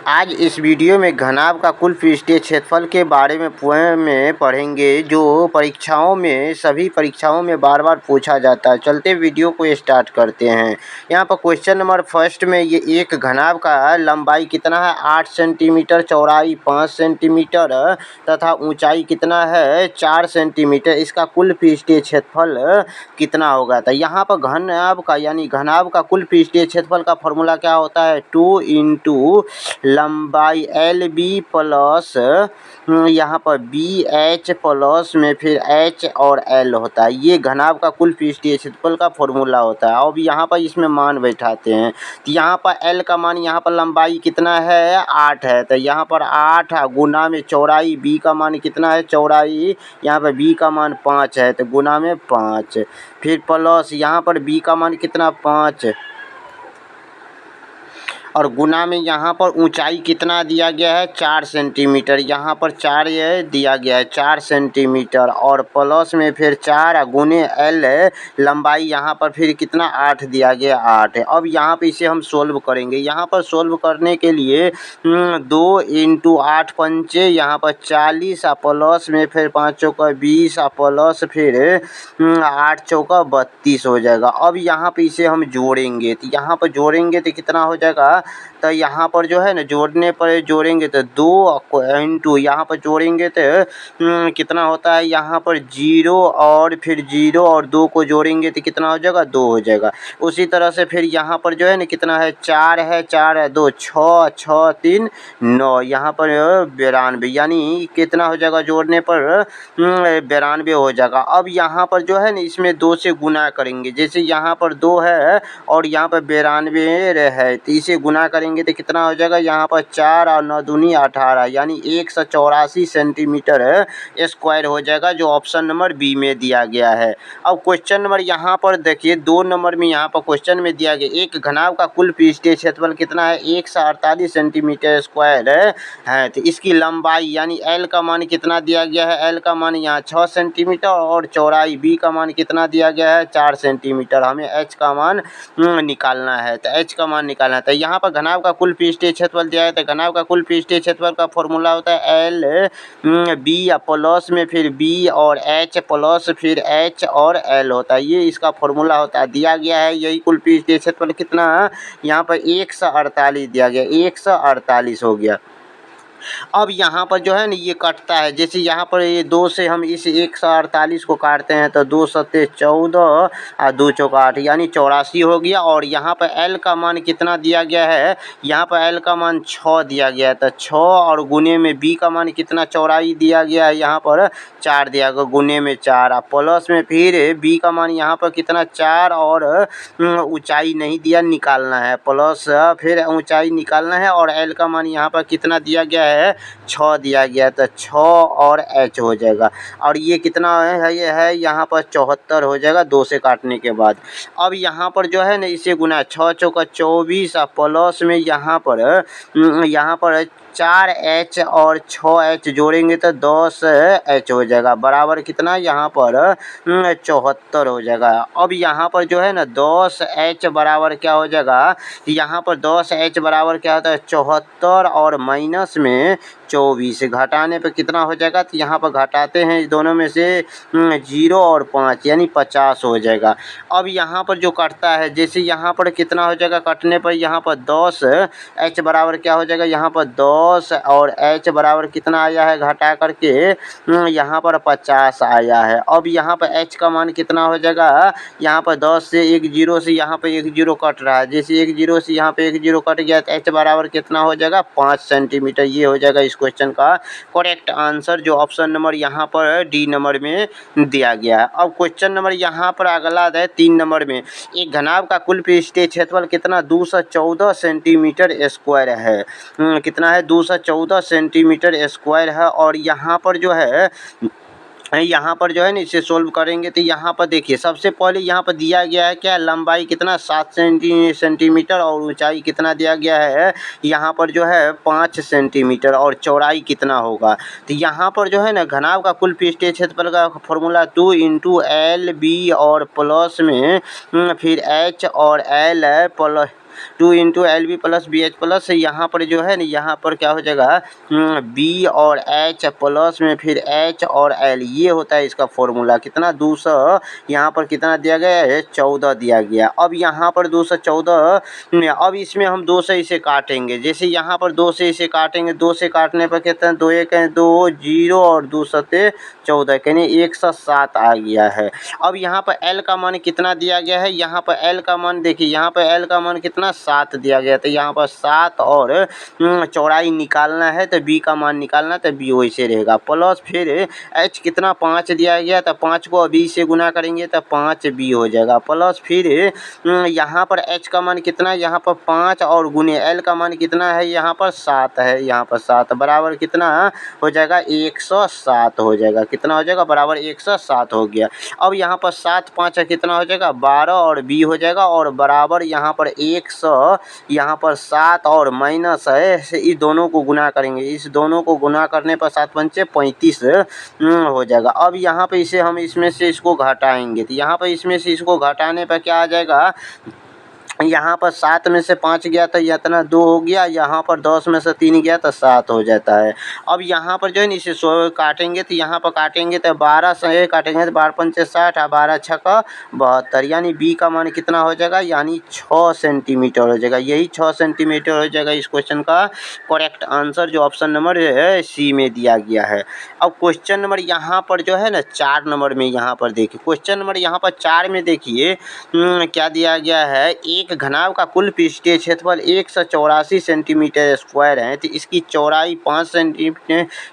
आज इस वीडियो में घनाभ का कुल पृष्ठीय क्षेत्रफल के बारे में पढ़ेंगे, जो सभी परीक्षाओं में बार बार पूछा जाता है। चलते वीडियो को स्टार्ट करते हैं। यहाँ पर क्वेश्चन नंबर फर्स्ट में ये एक घनाभ का लंबाई कितना है 8 सेंटीमीटर, चौड़ाई 5 सेंटीमीटर तथा ऊंचाई कितना है 4 सेंटीमीटर। इसका कुल पृष्ठीय क्षेत्रफल कितना होगा। तो यहाँ पर घनाभ का कुल पृष्ठीय क्षेत्रफल का फॉर्मूला क्या होता है 2 इंटू लंबाई एल बी प्लस यहाँ पर बी एच प्लस में फिर एच और एल होता है। ये घनाभ का कुल पृष्ठीय क्षेत्रफल का फॉर्मूला होता है। अब यहाँ पर इसमें मान बैठाते हैं। तो यहाँ पर एल का मान, यहाँ पर लंबाई कितना है 8 है, तो यहाँ पर 8 गुना में चौड़ाई, बी का मान कितना है चौड़ाई, यहाँ पर बी का मान 5 है तो गुना में 5, फिर प्लस यहाँ पर बी का मान कितना 5 और गुना में यहाँ पर ऊंचाई कितना दिया गया है 4 सेंटीमीटर, यहाँ पर 4 ये दिया गया है 4 सेंटीमीटर और प्लस में फिर 4 गुने एल लंबाई, यहाँ पर फिर कितना 8 दिया गया 8 है। अब यहाँ पे इसे हम सोल्व करेंगे। यहाँ पर सोल्व करने के लिए 2 इंटू 8 पंचे यहाँ पर 40 प्लस में फिर 5 चौका 20 प्लस फिर 8 चौका 32 हो जाएगा। अब यहाँ पे इसे हम जोड़ेंगे, तो यहाँ पर जोड़ेंगे तो कितना हो जाएगा, तो यहाँ पर जो है ना जोड़ेंगे तो 2 इंटू यहाँ पर जोड़ेंगे तो कितना होता है, यहाँ पर 0 और फिर 0 और 2 को जोड़ेंगे तो कितना हो जाएगा 2 हो जाएगा। उसी तरह से फिर यहाँ पर जो है ना कितना है 4 है, 4 है 2 6 6 3 9, यहाँ पर 92, यानी कितना हो जाएगा जोड़ने पर 92 हो जाएगा। अब यहाँ पर जो है ना इसमें 2 से गुना करेंगे, जैसे यहाँ पर 2 है और यहाँ पर 92 है तो इसे गुना करेंगे तो कितना हो जाएगा, यहाँ पर 4 और 9 दूनी 18, यानी 184 सेंटीमीटर स्क्वायर हो जाएगा, जो ऑप्शन नंबर बी में दिया गया है। अब क्वेश्चन नंबर यहाँ पर देखिए 2 नंबर में यहाँ पर क्वेश्चन में दिया गया एक घनाभ का कुल पृष्ठीय क्षेत्रफल कितना है 148 सेंटीमीटर स्क्वायर है। तो इसकी लंबाई यानी एल का मान कितना दिया गया है, एल का मान यहाँ 6 सेंटीमीटर और चौड़ाई बी का मान कितना दिया गया है 4 सेंटीमीटर। हमें एच का मान निकालना है, तो एच का मान निकालना है। तो यहाँ पर घनाभ का कुल पृष्ठीय क्षेत्रफल दिया है, तो घनाभ का कुल पृष्ठीय क्षेत्रफल का फॉर्मूला होता है एल बी प्लस में फिर बी और एच प्लस फिर एच और एल होता है। ये इसका फॉर्मूला होता है, दिया गया है। यही कुल पृष्ठीय क्षेत्रफल कितना यहाँ पर 148 दिया गया, 148 हो गया। अब यहाँ पर जो है ना ये कटता है, जैसे यहाँ पर ये 2 से हम इस 148 को काटते हैं तो 2 सत्ते 14 और 2 चौका 8, यानी 84 हो गया। और यहाँ पर एल का मान कितना दिया गया है, यहाँ पर एल का मान 6 दिया गया है, तो 6 और गुने में बी का मान कितना चौड़ाई दिया गया है यहाँ पर 4 दिया गया, गुने में 4 प्लस में फिर बी का मान यहाँ पर कितना 4 और ऊंचाई नहीं दिया, निकालना है, प्लस फिर ऊंचाई निकालना है और एल का मान यहाँ पर कितना दिया गया है 6 दिया गया, तो 6 और एच हो जाएगा। और ये कितना है, ये है यहाँ पर 74 हो जाएगा 2 से काटने के बाद। अब यहाँ पर जो है ना इसे गुना 6 चौका 24 प्लस में यहाँ पर 4H और 6H जोड़ेंगे तो 10H हो जाएगा, बराबर कितना यहाँ पर 74 हो जाएगा। अब यहाँ पर जो है ना 10H बराबर क्या हो जाएगा, यहाँ पर 10H बराबर क्या होता है 74 और माइनस में 24, घटाने पे कितना हो जाएगा, तो यहाँ पर घटाते हैं दोनों में से 0 और 5 यानी 50 हो जाएगा। अब यहाँ पर जो कटता है, जैसे यहाँ पर कितना हो जाएगा कटने पर, यहाँ पर 10H बराबर क्या हो जाएगा, यहाँ पर 10 और H बराबर कितना आया है घटा करके यहाँ पर 50 आया है। अब यहाँ पर H का मान कितना हो जाएगा, यहाँ पर 10 से एक 0 से यहाँ पर एक 0 कट रहा है, जैसे एक 0 से यहाँ पे एक 0 कट गया तो H बराबर कितना हो जाएगा 5 सेंटीमीटर। ये हो जाएगा इस क्वेश्चन का करेक्ट आंसर, जो ऑप्शन नंबर यहाँ पर डी नंबर में दिया गया है। अब क्वेश्चन नंबर यहाँ पर अगला है 3 नंबर में, एक घनाभ का कुल पृष्ठीय क्षेत्रफल कितना 214 सेंटीमीटर स्क्वायर है। कितना है 214 सेंटीमीटर स्क्वायर है। और यहाँ पर जो है ना इसे सोल्व करेंगे तो यहाँ पर देखिए सबसे पहले यहाँ पर दिया गया है क्या, लंबाई कितना 7 सेंटीमीटर और ऊंचाई कितना दिया गया है यहाँ पर जो है 5 सेंटीमीटर और चौड़ाई कितना होगा। तो यहाँ पर जो है ना घनाभ का कुल पृष्ठीय क्षेत्रफल का फॉर्मूला 2 इंटू एल बी और प्लस में फिर एच और L plus two into L B plus B H plus यहाँ पर जो है ना यहाँ पर क्या हो जाएगा बी और एच प्लस में फिर एच और एल, ये होता है इसका फॉर्मूला। कितना 200 यहाँ पर कितना दिया गया है 14 दिया गया। अब यहाँ पर 214, अब इसमें हम 2 से इसे काटेंगे। जैसे यहाँ पर 2 से इसे काटेंगे, 2 से काटने पर कितना 2 1 2 0 और 2 सत्ते 14 यानी 107 आ गया है। अब यहाँ पर एल का मान कितना दिया गया है, यहाँ पर एल का मान देखिए, यहाँ पर एल का मान कितना 7 दिया गया। तो यहाँ पर 7 और चौड़ाई निकालना है तो बी का मान निकालना, तो बी वैसे रहेगा। प्लस फिर एच कितना 5 दिया गया, तो 5 को बी से गुना करेंगे तो 5 बी हो जाएगा। प्लस फिर यहाँ पर एच का मान कितना, यहाँ पर 5 और गुने एल का मान कितना है, यहाँ पर 7 है, यहाँ पर 7 बराबर कितना हो जाएगा 107 हो जाएगा। कितना हो जाएगा बराबर 107 हो गया। अब यहाँ पर 7 5 कितना हो जाएगा 12 और बी हो जाएगा और बराबर यहाँ पर 100, यहाँ पर 7 और माइनस है, इस दोनों को गुना करेंगे। इस दोनों को गुना करने पर 7 पंचे 35 हो जाएगा। अब यहाँ पे इसे हम इसमें से इसको घटाएंगे, तो यहाँ पर इसमें से इसको घटाने पर क्या आ जाएगा, यहाँ पर 7 में से 5 गया तो इतना 2 हो गया, यहाँ पर 10 में से 3 गया तो 7 हो जाता है। अब यहाँ पर जो है ना इसे 100 काटेंगे, तो यहाँ पर काटेंगे तो 12 से काटेंगे तो 12 पंचे 60 और 12 छक्का 72, यानी बी का मान कितना हो जाएगा, यानी 6 सेंटीमीटर हो जाएगा। यही 6 सेंटीमीटर हो जाएगा इस क्वेश्चन का करेक्ट आंसर, जो ऑप्शन नंबर सी में दिया गया है। अब क्वेश्चन नंबर यहाँ पर जो है ना 4 नंबर में, यहाँ पर देखिए क्वेश्चन नंबर यहाँ पर 4 में देखिए क्या दिया गया है, एक घनाभ का कुल पृष्ठीय क्षेत्रफल 184 सेंटीमीटर स्क्वायर है, तो इसकी चौड़ाई 5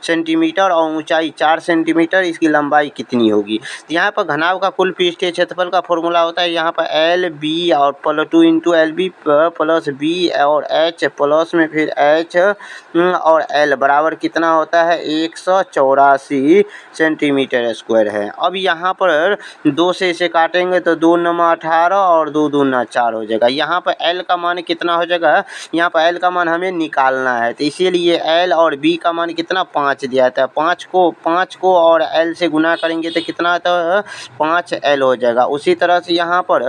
सेंटीमीटर और ऊंचाई 4 सेंटीमीटर, इसकी लंबाई कितनी होगी। तो यहाँ पर घनाभ का कुल पृष्ठीय क्षेत्रफल का फॉर्मूला होता है यहाँ पर एल बी और plus 2 into L B plus B और एच प्लस में फिर एच और एल बराबर कितना होता है 184 सेंटीमीटर स्क्वायर है। अब यहाँ पर 2 से इसे काटेंगे तो 2 9 18 और 2 दूना 4 हो जाएगा। यहाँ पर एल का मान कितना हो जाएगा, यहाँ पर एल का मान हमें निकालना है, तो इसीलिए एल और बी का मान कितना 5 दिया था। 5 को और एल से गुना करेंगे तो कितना आता है 5 एल हो जाएगा। उसी तरह से यहाँ पर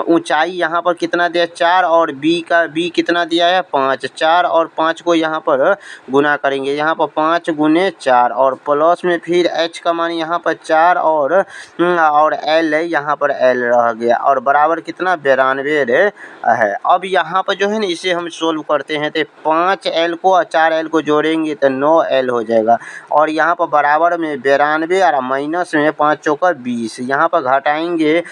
ऊंचाई यहाँ पर कितना दिया 4 और बी कितना दिया है 5, 4 और 5 को यहाँ पर गुना करेंगे, यहाँ पर 5 गुने 4 और प्लस में फिर एच का मान यहाँ पर 4 और एल है, यहाँ पर एल रह गया और बराबर कितना 92 है। अब यहाँ पर जो है ना इसे हम सोल्व करते हैं तो 5 एल को और 4 एल को जोड़ेंगे तो 9 एल हो जाएगा और यहाँ पर बराबर में 92 और माइनस में 5 चौका 20, यहाँ पर घटाएंगे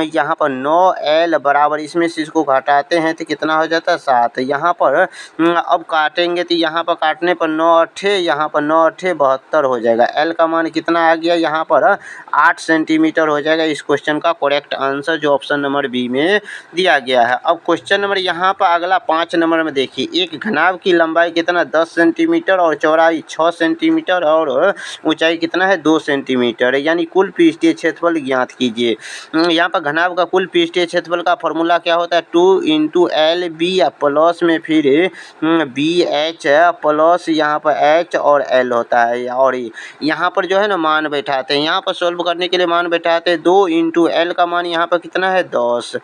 यहाँ पर 9 एल बराबर, इसमें से इसको घटाते हैं तो कितना हो जाता है 7। यहाँ पर अब काटेंगे तो यहाँ पर काटने पर 9 अट्ठे, यहाँ पर 9 अट्ठे 72 हो जाएगा। एल का मान कितना आ गया यहाँ पर 8 सेंटीमीटर हो जाएगा इस क्वेश्चन का करेक्ट आंसर, जो ऑप्शन नंबर बी में दिया गया है। अब क्वेश्चन नंबर यहाँ पर अगला 5 नंबर में देखिए, एक घनाभ की लंबाई कितना 10 सेंटीमीटर और चौड़ाई 6 सेंटीमीटर और ऊंचाई कितना है 2 सेंटीमीटर, यानी कुल पृष्ठीय क्षेत्रफल ज्ञात कीजिए। यहाँ पर घनाभ का कुल पृष्ठीय क्षेत्रफल का फॉर्मूला क्या होता है 2 इंटू एल बी प्लस में फिर बी एच प्लस यहाँ पर एच और एल होता है। और यहाँ पर जो है ना मान बैठाते हैं, यहाँ पर सोल्व करने के लिए मान बैठाते हैं 2 इंटू एल का मान यहाँ पर कितना है 10,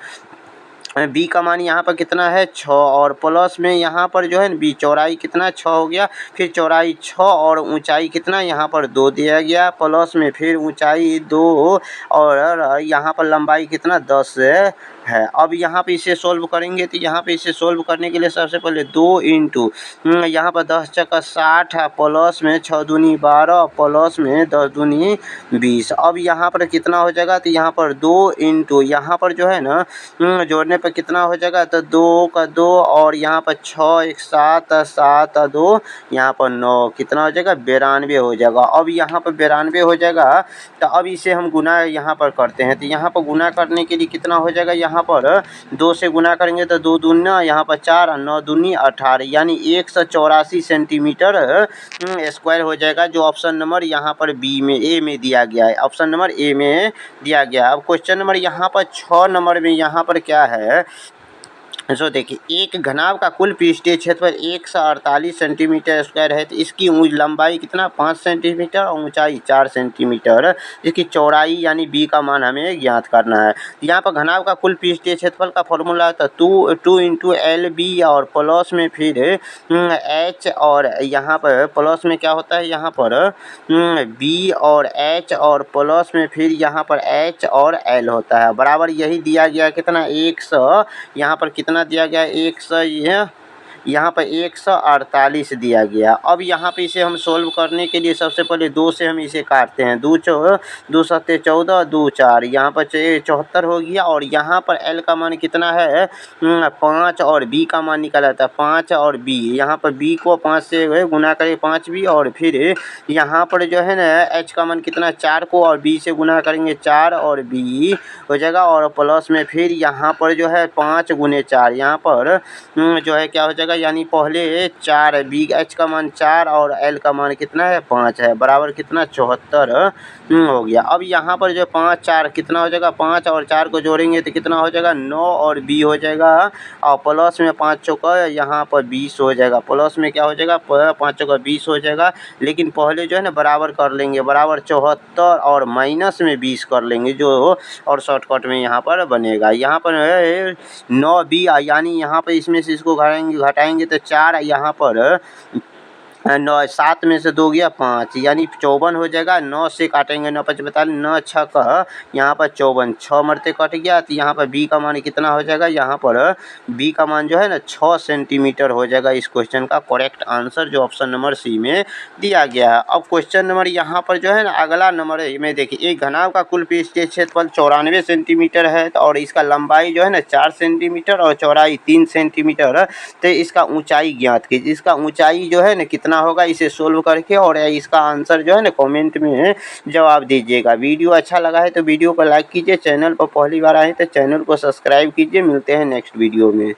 बी का मान यहाँ पर कितना है 6 और प्लस में यहाँ पर जो है ना बी चौड़ाई कितना 6 हो गया, फिर चौड़ाई 6 और ऊंचाई कितना यहाँ पर 2 दिया गया, प्लस में फिर ऊंचाई 2 और यहाँ पर लंबाई कितना 10 है। अब यहाँ पे इसे सोल्व करेंगे तो यहाँ पे इसे सोल्व करने के लिए सबसे पहले 2 इंटू यहाँ पर 10 चक्का 60 है प्लस में 6 दूनी 12 प्लस में 10 दूनी 20। अब यहाँ पर कितना हो जाएगा तो यहाँ पर 2 इंटू यहाँ पर जो है ना जोड़ने पर कितना हो जाएगा तो 2 का 2 और यहाँ पर 6 1 7 7 2 यहाँ पर 9 कितना हो जाएगा 92 हो जाएगा। अब यहाँ पर 92 हो जाएगा तो अब इसे हम गुना यहाँ पर करते हैं, तो यहाँ पर गुना करने के लिए कितना हो जाएगा, यहाँ पर 2 से गुना करेंगे तो 2 दूना यहाँ पर 4 और 9 दूनी 18, यानी 184 सेंटीमीटर स्क्वायर हो जाएगा, जो ऑप्शन नंबर यहाँ पर बी में ए में दिया गया है, ऑप्शन नंबर ए में दिया गया। अब क्वेश्चन नंबर यहाँ पर 6 नंबर में यहाँ पर क्या है सो देखिए एक घनाभ का कुल पृष्ठीय क्षेत्रफल 148 सेंटीमीटर स्क्वायर है, तो इसकी लंबाई कितना 5 सेंटीमीटर और ऊंचाई 4 सेंटीमीटर। इसकी चौड़ाई यानी बी का मान हमें ज्ञात करना है। यहाँ पर घनाभ का कुल पृष्ठीय क्षेत्रफल का फॉर्मूला था 2 इंटू एल बी और प्लस में फिर एच, और यहाँ पर प्लस में क्या होता है, यहाँ पर बी और एच, और प्लस में फिर यहाँ पर एच और एल होता है, बराबर यही दिया गया कितना 100, यहाँ पर कितना दिया गया 100, यहाँ पर 148 दिया गया। अब यहाँ पे इसे हम सोल्व करने के लिए सबसे पहले 2 से हम इसे काटते हैं, 2 सत्ते 14, 2 4, यहाँ पर 74 हो गया। और यहाँ पर एल का मान कितना है 5, और बी का मान निकाला था 5 और बी, यहाँ पर बी को 5 से गुना करें 5 बी, और फिर यहाँ पर जो है ना एच का मान कितना 4 को और बी से गुना करेंगे 4 और बी हो जाएगा, और प्लस में फिर यहाँ पर जो है 5 गुने 4, यहाँ पर जो है क्या हो जाएगा, यानी पहले 4 बी एच का मान 4 और एल का मान कितना है 5 है, बराबर कितना 74 हो गया। अब यहाँ पर जो 5 4 कितना हो जाएगा, 5 और 4 को जोड़ेंगे तो कितना हो जाएगा 9 और बी हो जाएगा, और प्लस में 5 चौका यहाँ पर 20 हो जाएगा, प्लस में क्या हो जाएगा 5 चौका 20 हो जाएगा। लेकिन पहले जो है ना बराबर कर लेंगे, बराबर 74 और माइनस में 20 कर लेंगे जो, और शॉर्टकट में यहाँ पर बनेगा, यहाँ पर 9 बी, यानी यहाँ पर इसमें से इसको घटाएंगे तो 4, यहाँ पर 9 7 में से 2 गया 5, यानी 54 हो जाएगा। 9 से काटेंगे 9 5 45, 9 6 का यहाँ पर 54, 6 मरते कट गया, तो यहाँ पर बी का मान कितना हो जाएगा, यहाँ पर बी का मान जो है ना 6 सेंटीमीटर हो जाएगा। इस क्वेश्चन का करेक्ट आंसर जो ऑप्शन नंबर सी में दिया गया है। अब क्वेश्चन नंबर यहाँ पर जो है ना अगला नंबर में देखिए, एक घनाभ का कुल पृष्ठीय क्षेत्रफल 94 सेंटीमीटर है, और इसका लंबाई जो है ना 4 सेंटीमीटर और चौड़ाई 3 सेंटीमीटर, तो इसका ऊंचाई ज्ञात कीजिए। इसका ऊंचाई जो है ना कितना होगा, इसे सोल्व करके और इसका आंसर जो है ना कमेंट में जवाब दीजिएगा। वीडियो अच्छा लगा है तो वीडियो को लाइक कीजिए, चैनल पर पहली बार आए तो चैनल को सब्सक्राइब कीजिए। मिलते हैं नेक्स्ट वीडियो में।